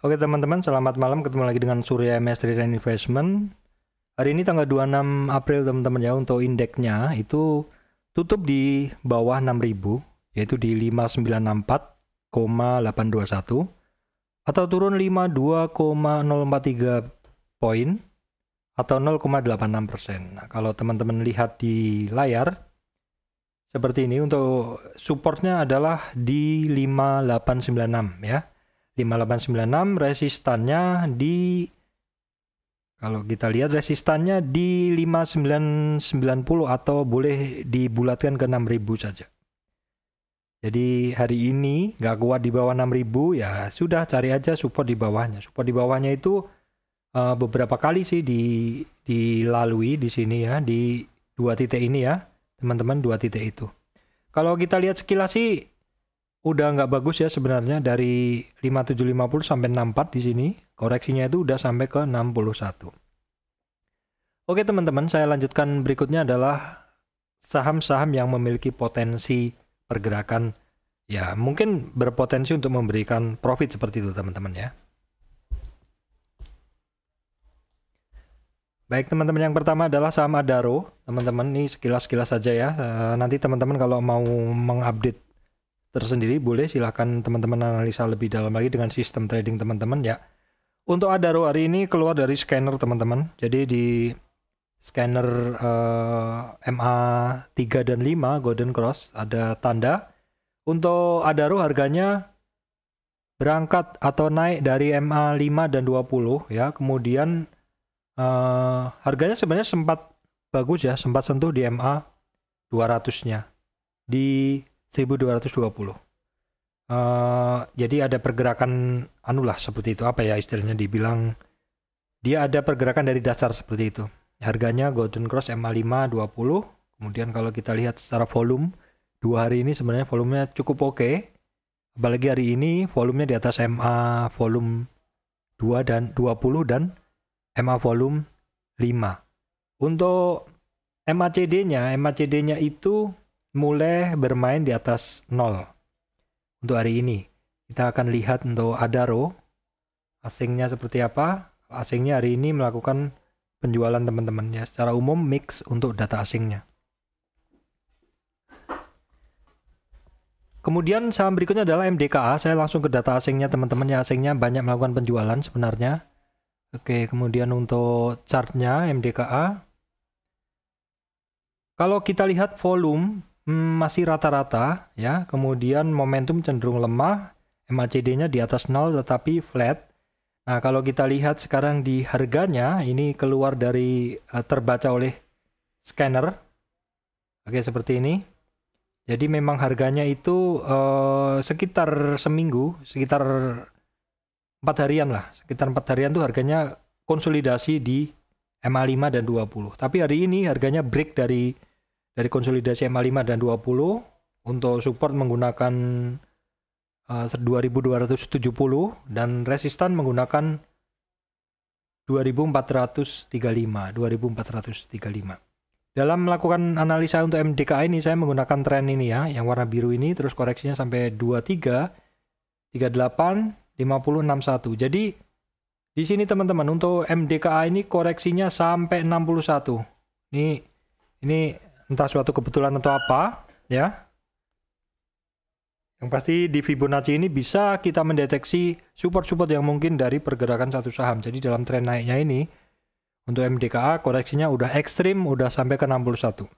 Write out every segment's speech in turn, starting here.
Oke teman-teman, selamat malam. Ketemu lagi dengan Surya MS Trade and Investment. Hari ini tanggal 26 April teman-teman ya. Untuk indeksnya itu tutup di bawah 6.000, yaitu di 5964,821 atau turun 52,043 poin atau 0,86%. Nah, kalau teman-teman lihat di layar seperti ini, untuk supportnya adalah di 5896 ya. 5896, resistannya di, kalau kita lihat resistannya di 5990 atau boleh dibulatkan ke 6000 saja. Jadi hari ini nggak kuat di bawah 6000, ya sudah cari aja support di bawahnya. Support di bawahnya itu beberapa kali sih dilalui di sini ya, di dua titik ini ya teman-teman, dua titik itu. Kalau kita lihat sekilas sih udah nggak bagus ya sebenarnya, dari 5750 sampai 64 di sini. Koreksinya itu udah sampai ke 61. Oke teman-teman, saya lanjutkan. Berikutnya adalah saham-saham yang memiliki potensi pergerakan, ya mungkin berpotensi untuk memberikan profit seperti itu teman-teman ya. Baik teman-teman, yang pertama adalah saham Adaro. Teman-teman, ini sekilas-sekilas saja ya. Nanti teman-teman kalau mau mengupdate tersendiri boleh, silahkan teman-teman analisa lebih dalam lagi dengan sistem trading teman-teman ya. Untuk Adaro hari ini keluar dari scanner teman-teman. Jadi di scanner MA3 dan 5 Golden Cross ada tanda. Untuk Adaro harganya berangkat atau naik dari MA5 dan 20 ya. Kemudian harganya sebenarnya sempat bagus ya, sempat sentuh di MA 200-nya di 1220. Jadi ada pergerakan anulah seperti itu, apa ya istilahnya, dibilang dia ada pergerakan dari dasar seperti itu. Harganya Golden Cross MA5 20. Kemudian kalau kita lihat secara volume, dua hari ini sebenarnya volumenya cukup oke. Apalagi hari ini volumenya di atas MA volume 2 dan 20 dan MA volume 5. Untuk MACD-nya itu mulai bermain di atas 0 untuk hari ini. Kita akan lihat untuk Adaro asingnya seperti apa. Asingnya hari ini melakukan penjualan teman-teman ya, secara umum mix untuk data asingnya. Kemudian saham berikutnya adalah MDKA. Saya langsung ke data asingnya teman-teman ya. Asingnya banyak melakukan penjualan sebenarnya. Oke, kemudian untuk chartnya MDKA, kalau kita lihat volume masih rata-rata ya, kemudian momentum cenderung lemah, MACD-nya di atas 0 tetapi flat. Nah, kalau kita lihat sekarang di harganya, ini keluar dari terbaca oleh scanner. Oke, seperti ini. Jadi memang harganya itu sekitar seminggu, sekitar 4 harian lah. Sekitar 4 harian tuh harganya konsolidasi di MA5 dan 20. Tapi hari ini harganya break dari konsolidasi MA5 dan 20 untuk support menggunakan 2270 dan resistan menggunakan 2435. Dalam melakukan analisa untuk MDKA ini saya menggunakan tren ini ya, yang warna biru ini, terus koreksinya sampai 23, 38, 50, 61. Jadi di sini teman-teman untuk MDKA ini koreksinya sampai 61. Ini entah suatu kebetulan atau apa ya. Yang pasti di Fibonacci ini bisa kita mendeteksi support-support yang mungkin dari pergerakan satu saham. Jadi dalam tren naiknya ini untuk MDKA koreksinya udah ekstrim, udah sampai ke 61.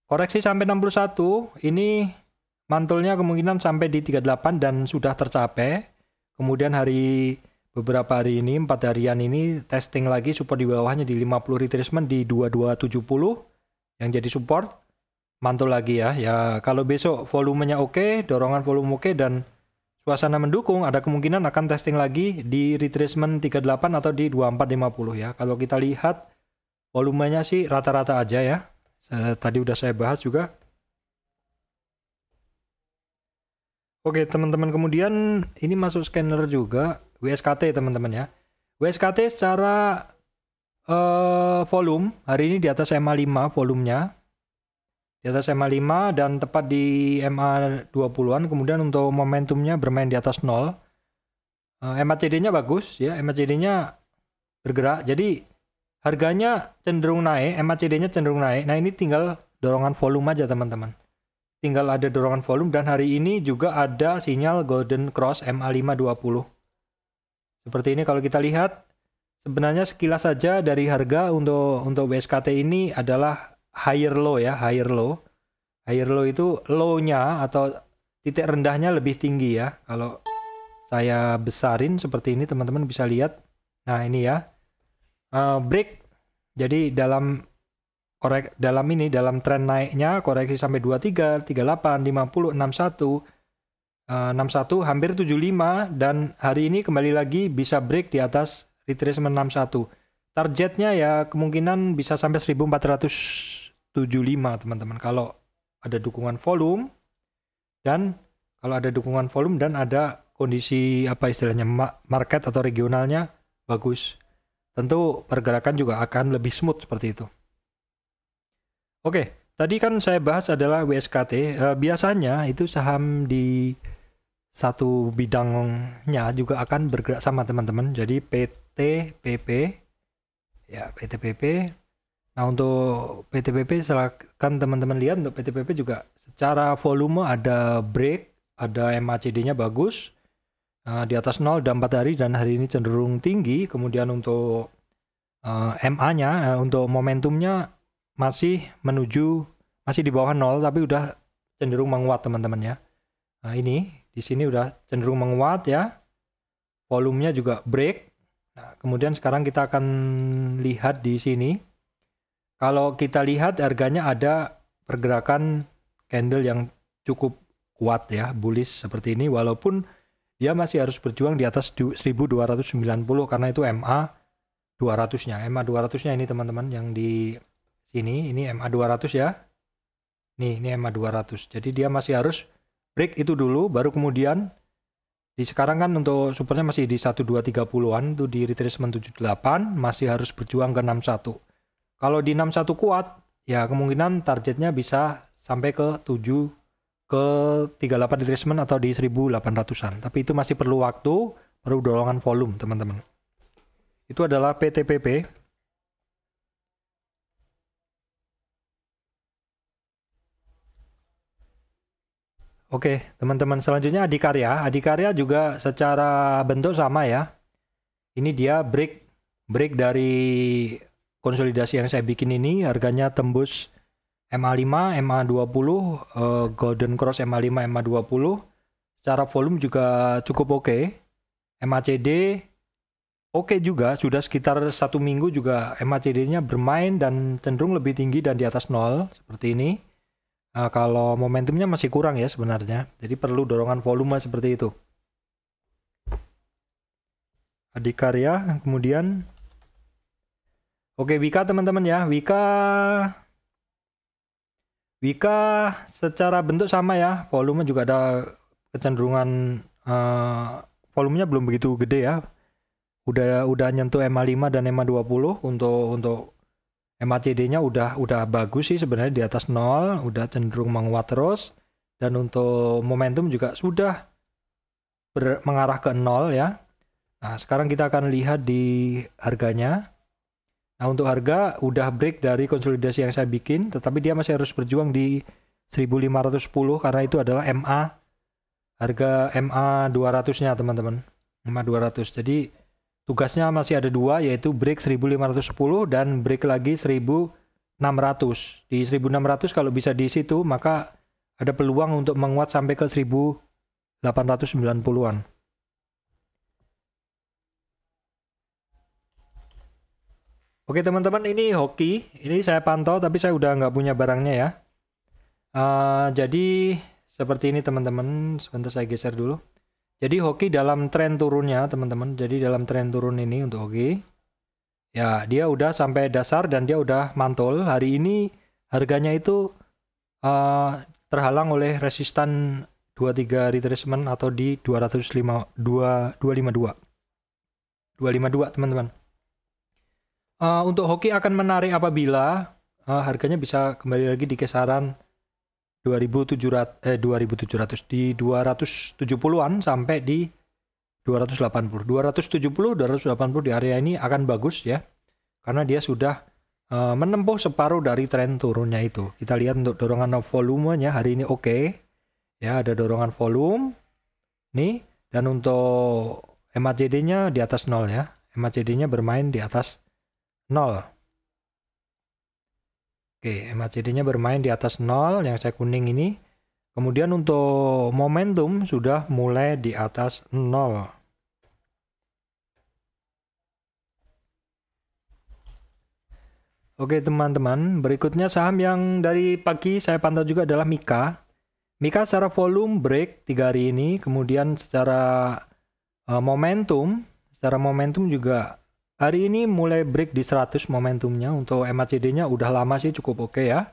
Koreksi sampai 61 ini mantulnya kemungkinan sampai di 38 dan sudah tercapai. Kemudian beberapa hari ini, 4 harian ini testing lagi support di bawahnya di 50 retracement di 2270 yang jadi support. Mantul lagi ya. Ya kalau besok volumenya oke, dorongan volume oke dan suasana mendukung, ada kemungkinan akan testing lagi di retracement 38 atau di 2450 ya. Kalau kita lihat volumenya sih rata-rata aja ya. Tadi udah saya bahas juga. Oke teman-teman, kemudian ini masuk scanner juga, WSKT teman-teman ya. WSKT secara volume hari ini di atas MA5 volumenya. Di atas MA5 dan tepat di MA20-an. Kemudian untuk momentumnya bermain di atas 0. MACD-nya bagus ya, MACD-nya bergerak. Jadi harganya cenderung naik, MACD-nya cenderung naik. Nah, ini tinggal dorongan volume aja teman-teman. Tinggal ada dorongan volume dan hari ini juga ada sinyal Golden Cross MA520. Seperti ini kalau kita lihat, sebenarnya sekilas saja dari harga untuk WSKT ini adalah higher low ya, higher low. Higher low itu low-nya atau titik rendahnya lebih tinggi ya. Kalau saya besarin seperti ini teman-teman bisa lihat. Nah, ini ya. Break. Jadi dalam tren naiknya koreksi sampai 23, 38, 50, 61, 61 hampir 75 dan hari ini kembali lagi bisa break di atas retracement 61. Targetnya ya kemungkinan bisa sampai 1475 teman-teman kalau ada dukungan volume dan ada kondisi apa istilahnya market atau regionalnya bagus. Tentu pergerakan juga akan lebih smooth seperti itu. Oke, tadi kan saya bahas adalah WSKT. Biasanya itu saham di satu bidangnya juga akan bergerak sama teman-teman. Jadi PTPP ya, PTPP. Nah, untuk PTPP silakan teman-teman lihat, untuk PTPP juga secara volume ada break, ada MACD-nya bagus. Di atas 0 dan 4 hari dan hari ini cenderung tinggi. Kemudian untuk MA-nya, untuk momentumnya masih di bawah 0 tapi udah cenderung menguat teman-teman ya. Nah, ini di sini udah cenderung menguat ya. Volumenya juga break. Nah, kemudian sekarang kita akan lihat di sini. Kalau kita lihat harganya ada pergerakan candle yang cukup kuat ya, bullish seperti ini walaupun dia masih harus berjuang di atas 1290 karena itu MA 200-nya. MA 200-nya ini teman-teman yang di sini, ini MA 200 ya. Nih, ini MA 200. Jadi dia masih harus break itu dulu baru kemudian sekarang kan untuk supportnya masih di 1230-an tuh di retracement 78 masih harus berjuang ke 61. Kalau di 61 kuat ya kemungkinan targetnya bisa sampai ke 38 retracement atau di 1800-an. Tapi itu masih perlu waktu, perlu dorongan volume teman-teman. Itu adalah PTPP. Oke, teman-teman, selanjutnya Adikarya. Adikarya juga secara bentuk sama ya. Ini dia break dari konsolidasi yang saya bikin ini. Harganya tembus MA5, MA20, Golden Cross MA5, MA20. Secara volume juga cukup oke. MACD oke juga, sudah sekitar 1 minggu juga MACD-nya bermain dan cenderung lebih tinggi dan di atas 0 seperti ini. Nah, kalau momentumnya masih kurang ya sebenarnya, jadi perlu dorongan volume seperti itu. Adikarya, kemudian oke, Wika teman-teman ya, Wika secara bentuk sama ya, volume juga ada kecenderungan volumenya belum begitu gede ya, udah nyentuh MA5 dan MA20 untuk MACD-nya udah bagus sih sebenarnya di atas 0, udah cenderung menguat terus. Dan untuk momentum juga sudah mengarah ke 0 ya. Nah, sekarang kita akan lihat di harganya. Nah, untuk harga udah break dari konsolidasi yang saya bikin, tetapi dia masih harus berjuang di 1510 karena itu adalah MA. Harga MA 200-nya teman-teman. MA 200. Jadi tugasnya masih ada 2, yaitu break 1510 dan break lagi 1600. Di 1600 kalau bisa di situ, maka ada peluang untuk menguat sampai ke 1890-an. Oke teman-teman, ini hoki. Ini saya pantau, tapi saya udah nggak punya barangnya ya. Jadi seperti ini teman-teman. Sebentar saya geser dulu. Jadi hoki dalam tren turunnya teman-teman. Jadi dalam tren turun ini untuk hoki, ya dia udah sampai dasar dan dia udah mantul. Hari ini harganya itu terhalang oleh resistan 23 retracement atau di 252 teman-teman. Untuk hoki akan menarik apabila harganya bisa kembali lagi di kisaran 2.700 di 270-an sampai di 280, 270, 280 di area ini akan bagus ya. Karena dia sudah menempuh separuh dari tren turunnya itu. Kita lihat untuk dorongan volumenya hari ini oke. Ya, ada dorongan volume nih, dan untuk MACD-nya di atas 0 ya. MACD-nya bermain di atas 0. Oke, MACD-nya bermain di atas 0 yang saya kuning ini. Kemudian untuk momentum sudah mulai di atas 0. Oke teman-teman, berikutnya saham yang dari pagi saya pantau juga adalah Mika. Mika secara volume break 3 hari ini, kemudian secara momentum juga hari ini mulai break di 100 momentumnya. Untuk MACD-nya udah lama sih cukup oke ya.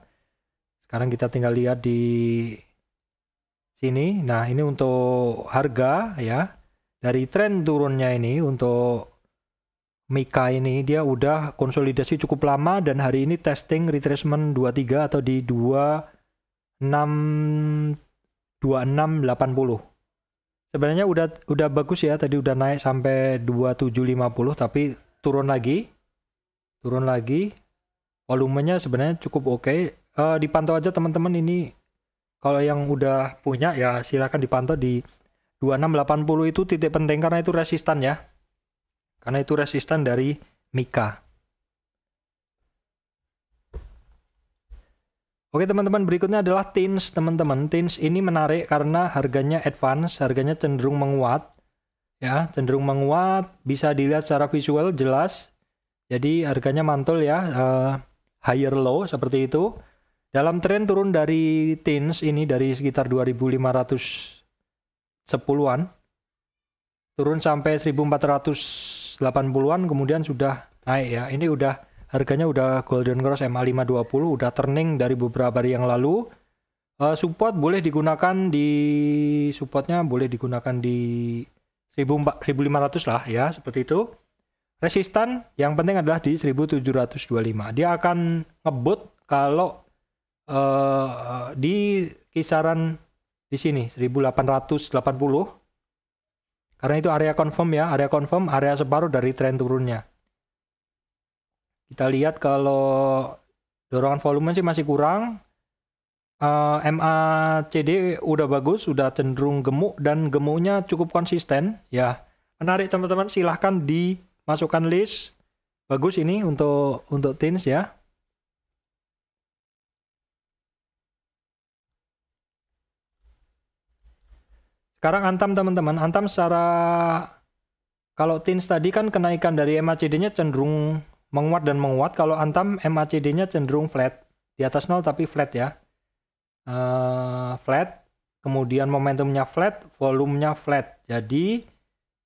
Sekarang kita tinggal lihat di sini. Nah, ini untuk harga ya. Dari tren turunnya ini untuk Mika ini dia udah konsolidasi cukup lama dan hari ini testing retracement 23 atau di 2680. Sebenarnya udah bagus ya, tadi udah naik sampai 2750 tapi turun lagi. Volumenya sebenarnya cukup oke. Dipantau aja teman-teman ini. Kalau yang udah punya ya silakan dipantau di 2680 itu titik penting karena itu resistan ya. Karena itu resistan dari Mika. Oke teman-teman, berikutnya adalah TINS teman-teman. TINS ini menarik karena harganya advance, harganya cenderung menguat. Ya, cenderung menguat, bisa dilihat secara visual jelas. Jadi harganya mantul ya, higher low seperti itu. Dalam tren turun dari TINS ini dari sekitar 2510-an. Turun sampai 1480-an kemudian sudah naik ya. Ini udah harganya udah golden cross MA520, udah turning dari beberapa hari yang lalu. Supportnya boleh digunakan di 1500 lah ya, seperti itu. Resistan yang penting adalah di 1725. Dia akan ngebut kalau di kisaran di sini 1880. Karena itu area confirm ya, area separuh dari tren turunnya. Kita lihat kalau dorongan volume sih masih kurang. MACD udah bagus, udah cenderung gemuk dan gemuknya cukup konsisten ya. Menarik teman-teman, silahkan dimasukkan list. Bagus ini untuk TINS ya. Sekarang Antam teman-teman, Antam secara kalau TINS tadi kan kenaikan dari MACD-nya cenderung menguat dan menguat. Kalau Antam MACD-nya cenderung flat, di atas 0 tapi flat ya. Flat, kemudian momentumnya flat, volumenya flat. Jadi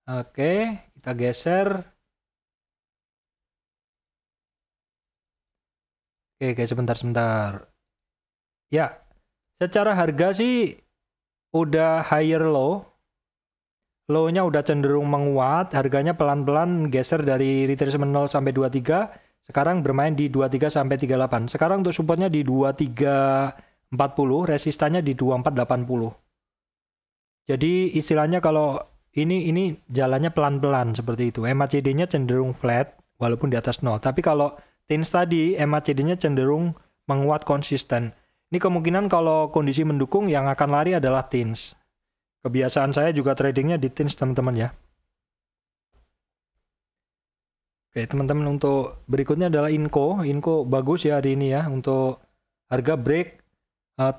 oke, kita geser. Oke, sebentar. Ya, secara harga sih udah higher low. Low-nya udah cenderung menguat, harganya pelan-pelan geser dari retracement 0 sampai 23. Sekarang bermain di 23 sampai 38. Sekarang untuk supportnya di 2340, resistannya di 2480. Jadi istilahnya kalau ini jalannya pelan-pelan seperti itu. MACD-nya cenderung flat walaupun di atas 0. Tapi kalau TINS tadi MACD-nya cenderung menguat konsisten. Ini kemungkinan kalau kondisi mendukung yang akan lari adalah TINS. Kebiasaan saya juga tradingnya di TINS teman-teman ya. Oke teman-teman, untuk berikutnya adalah Inco. Inco bagus ya hari ini ya. Untuk harga break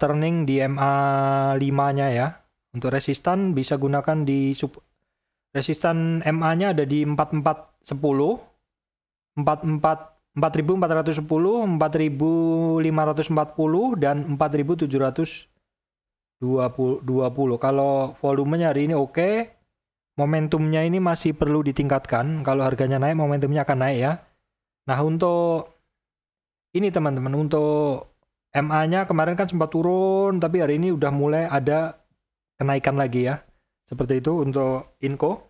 turning di MA5-nya ya. Untuk resistan bisa gunakan di resistan MA-nya ada di 4410, 4410, 4540 dan 4720. Kalau volumenya hari ini oke. Momentumnya ini masih perlu ditingkatkan. Kalau harganya naik, momentumnya akan naik ya. Nah, untuk ini teman-teman, untuk MA-nya kemarin kan sempat turun, tapi hari ini udah mulai ada kenaikan lagi ya. Seperti itu untuk Inco.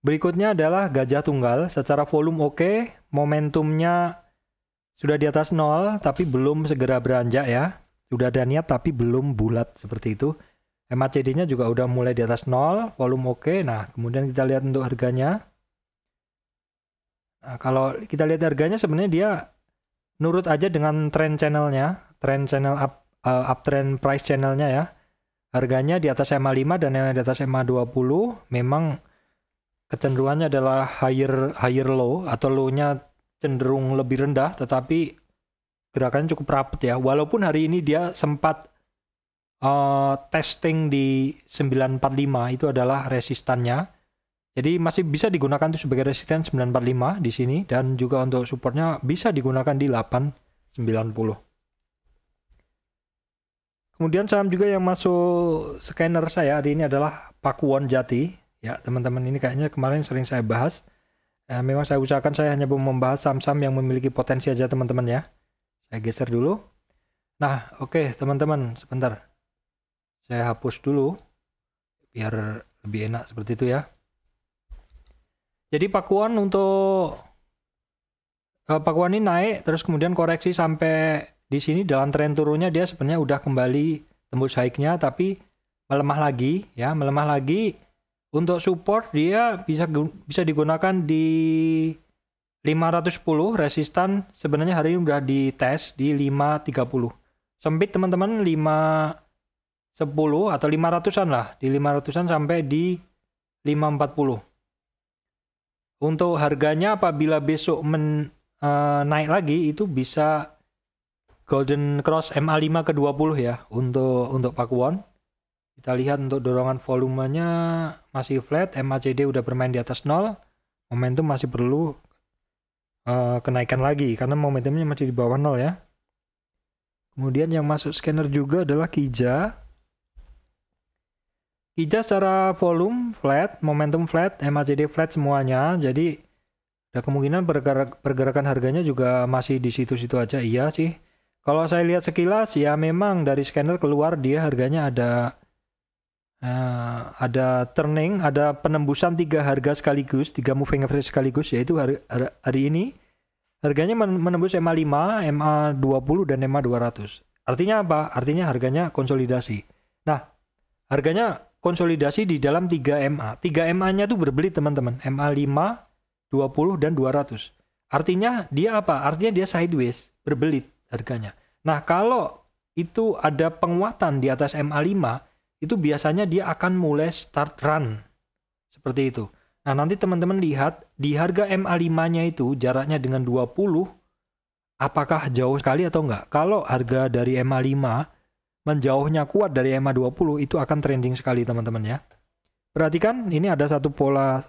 Berikutnya adalah Gajah Tunggal. Secara volume oke, momentumnya sudah di atas 0, tapi belum segera beranjak ya. Sudah ada niat tapi belum bulat seperti itu. MACD-nya juga udah mulai di atas 0, volume oke. Nah, kemudian kita lihat untuk harganya. Nah, kalau kita lihat harganya sebenarnya dia nurut aja dengan trend channelnya, trend channel uptrend price channelnya ya. Harganya di atas MA5 dan di atas MA20 memang kecenderungannya adalah higher low atau low-nya cenderung lebih rendah, tetapi gerakannya cukup rapet ya. Walaupun hari ini dia sempat testing di 945 itu adalah resistannya. Jadi masih bisa digunakan itu sebagai resisten 945 di sini, dan juga untuk supportnya bisa digunakan di 890. Kemudian saham juga yang masuk scanner saya hari ini adalah Pakuwon Jati. Ya teman-teman, ini kayaknya kemarin sering saya bahas. Memang saya usahakan saya hanya membahas saham-saham yang memiliki potensi aja teman-teman ya. Saya geser dulu. Nah oke teman-teman, sebentar. Saya hapus dulu biar lebih enak seperti itu ya. Jadi Pakuwon ini naik terus kemudian koreksi sampai di sini. Dalam tren turunnya dia sebenarnya udah kembali tembus high-nya tapi melemah lagi ya, melemah lagi. Untuk support dia bisa digunakan di 510, resistan sebenarnya hari ini udah dites di 530. Sempit teman-teman 510 atau 500-an lah, di 500-an sampai di 540. Untuk harganya apabila besok naik lagi itu bisa golden cross MA5 ke 20 ya untuk Pakuwon. Kita lihat untuk dorongan volumenya masih flat, MACD udah bermain di atas 0, momentum masih perlu kenaikan lagi karena momentumnya masih di bawah 0 ya. Kemudian yang masuk scanner juga adalah KIJA. KIJA secara volume flat, momentum flat, MACD flat semuanya. Jadi ada kemungkinan pergerakan harganya juga masih di situ-situ aja. Iya sih. Kalau saya lihat sekilas ya memang dari scanner keluar dia harganya ada turning, ada penembusan 3 harga sekaligus, 3 moving average sekaligus, yaitu hari ini harganya menembus MA5, MA20 dan MA200. Artinya apa? Artinya harganya konsolidasi. Nah, harganya konsolidasi di dalam 3 MA. 3 MA-nya tuh berbelit teman-teman. MA5, 20 dan 200. Artinya dia apa? Artinya dia sideways, berbelit harganya. Nah, kalau itu ada penguatan di atas MA5, itu biasanya dia akan mulai start run. Seperti itu. Nah, nanti teman-teman lihat di harga MA5-nya itu jaraknya dengan 20 apakah jauh sekali atau enggak. Kalau harga dari MA5 menjauhnya kuat dari MA20 itu akan trending sekali teman-teman ya. Perhatikan ini ada satu pola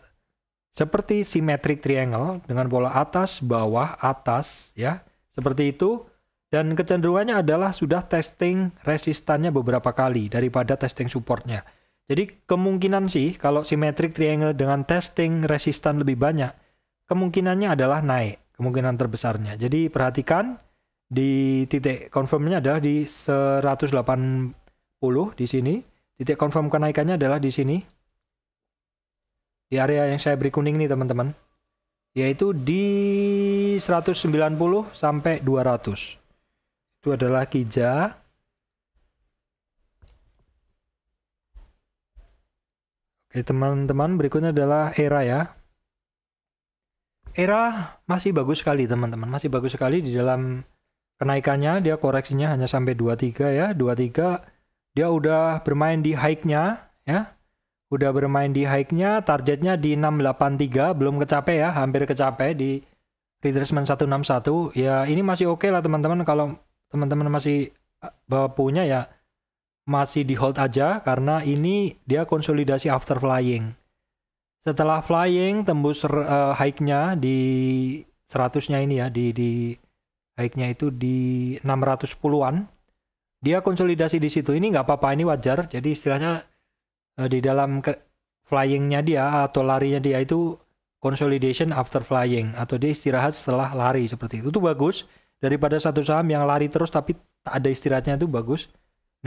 seperti symmetric triangle dengan pola atas, bawah, atas ya. Seperti itu. Dan kecenderungannya adalah sudah testing resistannya beberapa kali daripada testing supportnya. Jadi kemungkinan sih kalau symmetric triangle dengan testing resistan lebih banyak, kemungkinannya adalah naik, kemungkinan terbesarnya. Jadi perhatikan di titik confirmnya adalah di 180 di sini. Titik confirm kenaikannya adalah di sini. Di area yang saya beri kuning nih teman-teman. Yaitu di 190 sampai 200. Itu adalah KIJA. Oke teman-teman, berikutnya adalah ERA ya. ERA masih bagus sekali teman-teman, masih bagus sekali di dalam kenaikannya. Dia koreksinya hanya sampai 23 ya, 23. Dia udah bermain di high-nya ya. Udah bermain di high-nya, targetnya di 683, belum kecapai ya, hampir kecapai di retracement 161. Ya ini masih oke lah teman-teman, kalau teman-teman masih punya ya masih di hold aja karena ini dia konsolidasi after flying. Setelah flying tembus high-nya di 100-nya ini ya, di high-nya itu di 610-an. Dia konsolidasi di situ. Ini nggak apa-apa, ini wajar. Jadi istilahnya di dalam flying-nya dia atau larinya dia itu consolidation after flying atau dia istirahat setelah lari seperti itu. Itu bagus. Daripada satu saham yang lari terus tapi tak ada istirahatnya itu bagus.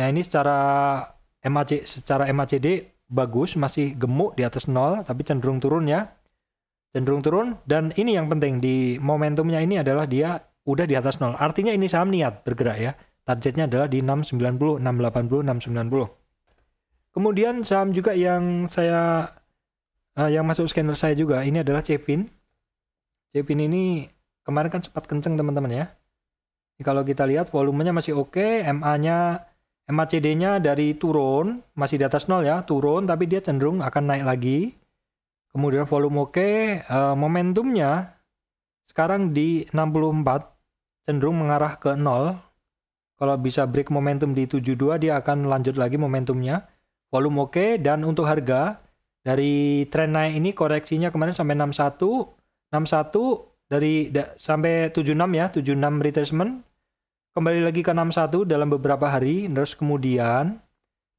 Nah ini secara MACD bagus, masih gemuk di atas 0 tapi cenderung turun ya. Cenderung turun, dan ini yang penting di momentumnya ini adalah dia udah di atas 0. Artinya ini saham niat bergerak ya. targetnya adalah di 690, 680, 690. Kemudian saham juga yang yang masuk scanner saya juga ini adalah Cepin. Cepin ini kemarin kan sempat kenceng teman-teman ya. Kalau kita lihat volumenya masih oke, MACD-nya dari turun, masih di atas 0 ya, turun tapi dia cenderung akan naik lagi. Kemudian volume oke, momentumnya sekarang di 64, cenderung mengarah ke 0. Kalau bisa break momentum di 72, dia akan lanjut lagi momentumnya. Volume oke, dan untuk harga dari tren naik ini koreksinya kemarin sampai 61 sampai 76 ya, 76 retracement. Kembali lagi ke 61 dalam beberapa hari, terus kemudian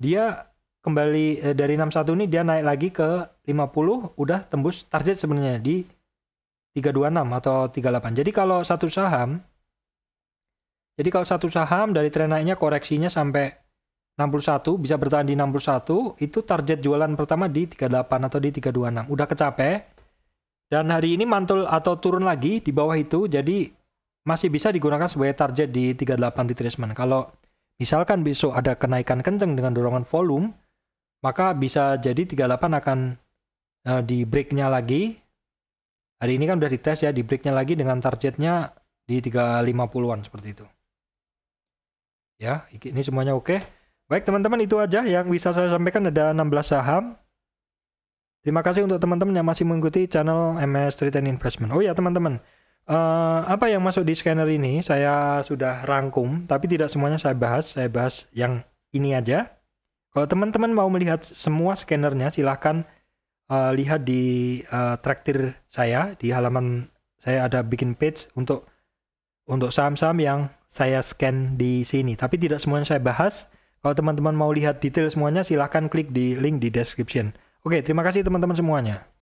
dia kembali dari 61 ini dia naik lagi ke 50, udah tembus target sebenarnya di 326 atau 38. Jadi kalau satu saham dari tren naiknya koreksinya sampai 61, bisa bertahan di 61, itu target jualan pertama di 38 atau di 326. Udah kecapek. Dan hari ini mantul atau turun lagi di bawah itu, jadi masih bisa digunakan sebagai target di 38 retracement. Kalau misalkan besok ada kenaikan kenceng dengan dorongan volume, maka bisa jadi 38 akan di breaknya lagi. Hari ini kan udah dites ya, di breaknya lagi dengan targetnya di 350-an seperti itu. Ya, ini semuanya oke. Baik teman-teman, itu aja yang bisa saya sampaikan. Ada 16 saham. Terima kasih untuk teman-teman yang masih mengikuti channel MS Trade and Investment. Oh ya teman-teman, apa yang masuk di scanner ini saya sudah rangkum, tapi tidak semuanya saya bahas yang ini aja. Kalau teman-teman mau melihat semua scannernya, silahkan lihat di traktir saya, di halaman saya ada bikin page untuk saham-saham yang saya scan di sini, tapi tidak semuanya saya bahas. Kalau teman-teman mau lihat detail semuanya, silahkan klik di link di description. Oke, terima kasih teman-teman semuanya.